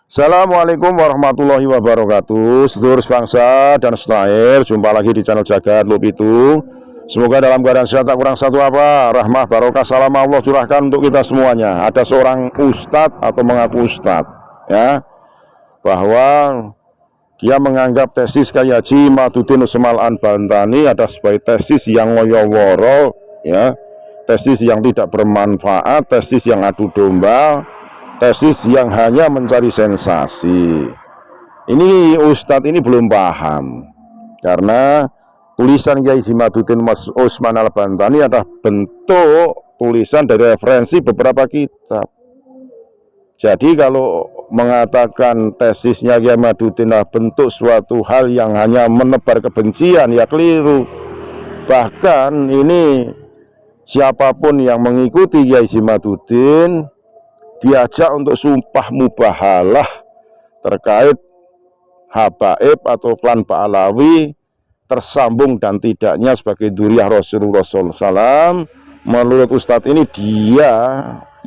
Assalamualaikum warahmatullahi wabarakatuh. Sedulur bangsa dan setanah, jumpa lagi di channel Jagat Lub itu. Semoga dalam keadaan sehat tak kurang satu apa, rahmah barokah salam Allah curahkan untuk kita semuanya. Ada seorang ustadz atau mengaku ustadz ya, bahwa dia menganggap tesis Kyai Haji Madudin Usman Al-Bantani ada sebagai tesis yang ngoyo-woro ya, tesis yang tidak bermanfaat, tesis yang adu domba, tesis yang hanya mencari sensasi. Ini ustadz ini belum paham, karena tulisan Kyai Haji Madudin Usman Al-Bantani adalah bentuk tulisan dari referensi beberapa kitab. Jadi kalau mengatakan tesisnya Kyai Madudin adalah bentuk suatu hal yang hanya menebar kebencian, ya keliru. Bahkan ini siapapun yang mengikuti Kyai Haji Madudin diajak untuk sumpah mubahalah terkait habaib atau klan Ba'alawi tersambung dan tidaknya sebagai dzurriyyah Rasulullah SAW. Menurut Ustadz ini dia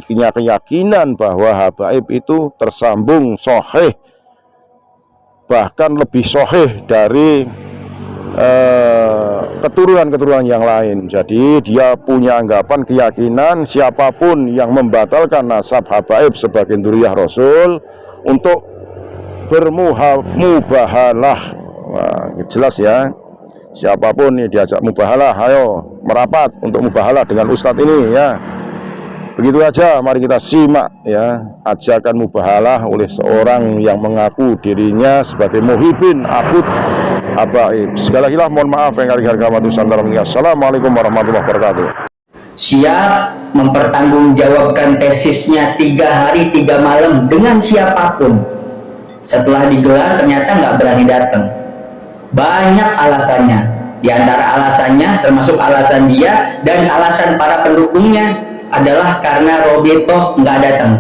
punya keyakinan bahwa habaib itu tersambung sahih, bahkan lebih sahih dari keturunan-keturunan yang lain. Jadi dia punya anggapan keyakinan siapapun yang membatalkan nasab habaib sebagai dzurriyyah Rasul untuk bermubahalah, jelas ya, siapapun nih diajak mubahalah, ayo merapat untuk mubahalah dengan ustadz ini ya. Begitu aja, mari kita simak ya ajakan mubahalah oleh seorang yang mengaku dirinya sebagai muhibbin abud habaib. Sekali lagi mohon maaf yang kali harga Nusantara. Assalamualaikum warahmatullahi wabarakatuh. Siap mempertanggungjawabkan tesisnya 3 hari 3 malam dengan siapapun. Setelah digelar ternyata nggak berani datang. Banyak alasannya. Di antara alasannya termasuk alasan dia dan alasan para pendukungnya adalah karena Robito nggak datang.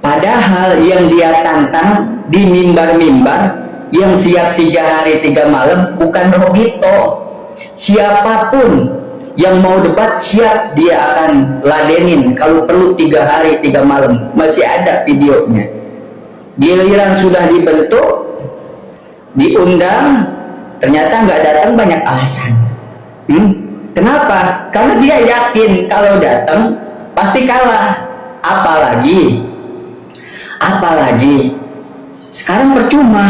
Padahal yang dia tantang di mimbar-mimbar yang siap 3 hari 3 malam bukan Robito. Siapapun yang mau debat siap dia akan ladenin kalau perlu 3 hari 3 malam. Masih ada videonya. Giliran sudah dibentuk, diundang, ternyata nggak datang, banyak alasan. Kenapa? Karena dia yakin kalau datang pasti kalah. Apalagi sekarang percuma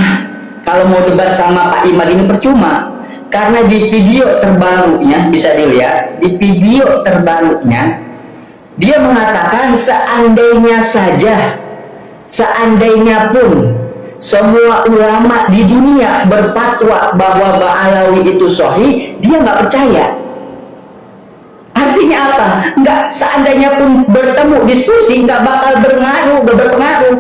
kalau mau debat sama Pak Imad ini, percuma. Karena di video terbarunya bisa dilihat, di video terbarunya dia mengatakan seandainya pun semua ulama di dunia berfatwa bahwa Ba'alawi itu sahih, dia nggak percaya. Artinya apa? Seandainya pun bertemu diskusi nggak bakal berpengaruh.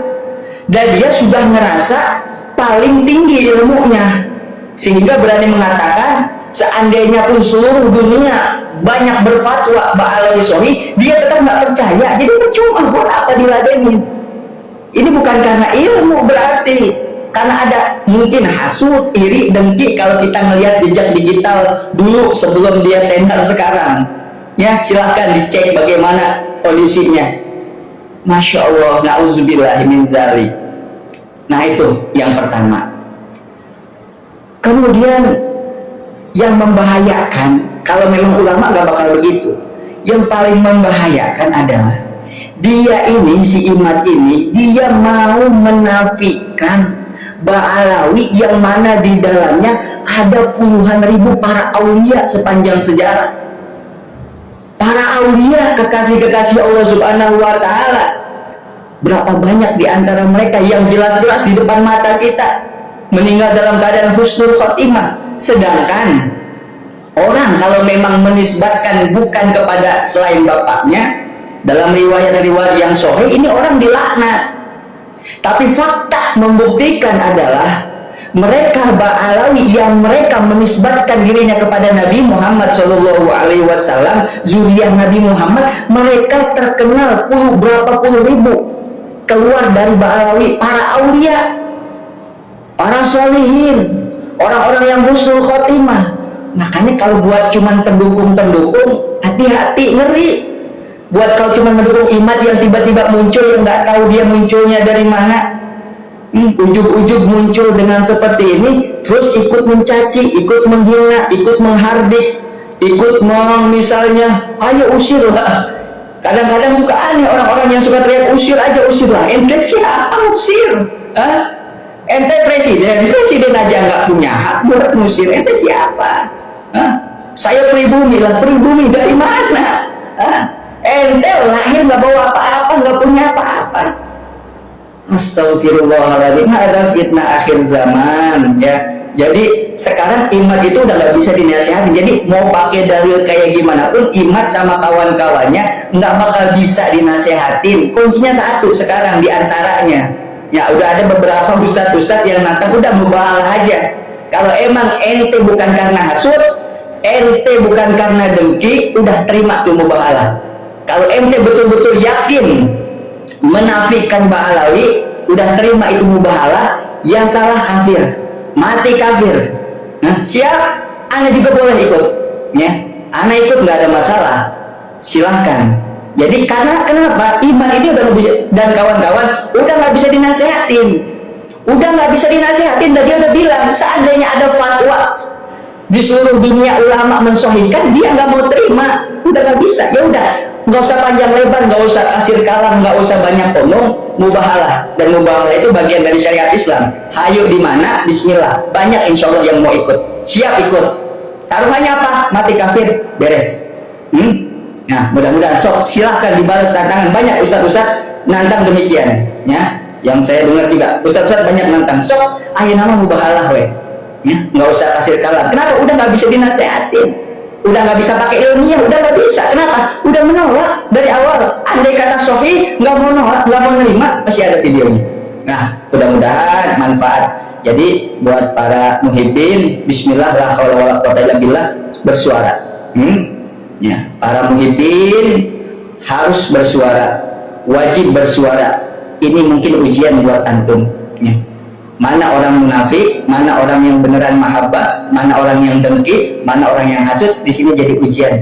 Dan dia sudah ngerasa paling tinggi ilmunya, sehingga berani mengatakan seandainya pun seluruh dunia banyak berfatwa Ba'alawi sahih, dia tetap nggak percaya. Jadi percuma, buat apa diladenin? Ini bukan karena ilmu berarti, karena ada mungkin hasud, iri, dengki. Kalau kita melihat jejak digital dulu sebelum dia tender sekarang, ya silahkan dicek bagaimana kondisinya. Masya Allah, na'udzubillahi min dzalik. Nah itu yang pertama. Kemudian yang membahayakan, kalau memang ulama nggak bakal begitu, yang paling membahayakan adalah dia ini, si Imad ini, dia mau menafikan Ba'alawi yang mana di dalamnya ada puluhan ribu para aulia sepanjang sejarah. Para aulia, kekasih-kekasih Allah Subhanahu wa Ta'ala, berapa banyak di antara mereka yang jelas-jelas di depan mata kita meninggal dalam keadaan husnul khotimah. Sedangkan orang kalau memang menisbatkan bukan kepada selain bapaknya, dalam riwayat-riwayat yang sahih ini orang dilaknat. Tapi fakta membuktikan adalah mereka Ba'alawi yang mereka menisbatkan dirinya kepada Nabi Muhammad SAW, dzurriyyah Nabi Muhammad, mereka terkenal berapa puluh ribu keluar dari Ba'alawi, para aulia, para solihin, orang-orang yang husnul khotimah. Makanya kalau buat cuman pendukung-pendukung, hati-hati, ngeri. Buat kalau cuma mendukung Imad yang tiba-tiba muncul, yang nggak tahu dia munculnya dari mana, Ujug-ujug muncul dengan seperti ini, terus ikut mencaci, ikut menghina, ikut menghardik, ikut misalnya, ayo usir lah. Kadang-kadang suka aneh orang-orang yang suka teriak usir aja, usir lah. Ente siapa usir? Ente presiden aja nggak punya hak buat ngusir. Ente siapa? Saya pribumi lah, pribumi dari mana? Ente lahir nggak bawa apa-apa, nggak punya apa-apa. Astagfirullahaladzim, ada fitnah akhir zaman ya. Jadi sekarang Imad itu udah nggak bisa dinasihati. Jadi mau pakai dalil kayak gimana pun, Imad sama kawan-kawannya nggak bakal bisa dinasehatin. Kuncinya satu sekarang diantaranya. Ya udah ada beberapa ustadz-ustadz yang nantang, udah mubahalah aja. Kalau emang ente bukan karena hasud, ente bukan karena dengki, udah terima tuh mubahalah. Kalau ente betul-betul yakin menafikan Ba'alawi, udah terima itu mubahalah. Yang salah kafir, mati kafir. Siap, ana juga boleh ikut ya, ana ikut nggak ada masalah, silahkan. Jadi karena kenapa? Iman ini udah bisa, dan kawan-kawan udah nggak bisa dinasehatin, dan dia udah bilang seandainya ada fatwa di seluruh dunia ulama mensohikan, dia nggak mau terima, udah nggak bisa. Ya udah, nggak usah panjang lebar, nggak usah kasir kalam, nggak usah banyak ngomong, mubahalah. Dan mubahalah itu bagian dari syariat Islam. Hayo di mana, Bismillah, banyak insya Allah yang mau ikut, siap ikut. Taruhannya apa? Mati kafir, beres. Nah, mudah-mudahan sok silahkan dibalas tantangan. Banyak ustadz-ustadz nantang demikian ya, yang saya dengar juga ustadz-ustadz banyak nantang. Sok ayo nama mubahalah weh ya, nggak usah kasir kalam. Kenapa? Udah nggak bisa dinasehatin, udah nggak bisa pakai ilmiah, udah nggak bisa. Kenapa? Udah menolak dari awal. Andai kata sahih, nggak mau nolak, nggak mau nerima, masih ada videonya. Nah, mudah-mudahan manfaat. Jadi buat para muhibbin, Bismillah la haula wala quwwata illa billah, bersuara. Ya, para muhibbin harus bersuara, wajib bersuara. Ini mungkin ujian buat antum ya. Mana orang munafik, mana orang yang beneran mahabbah, mana orang yang dengki, mana orang yang hasud, di sini jadi ujian.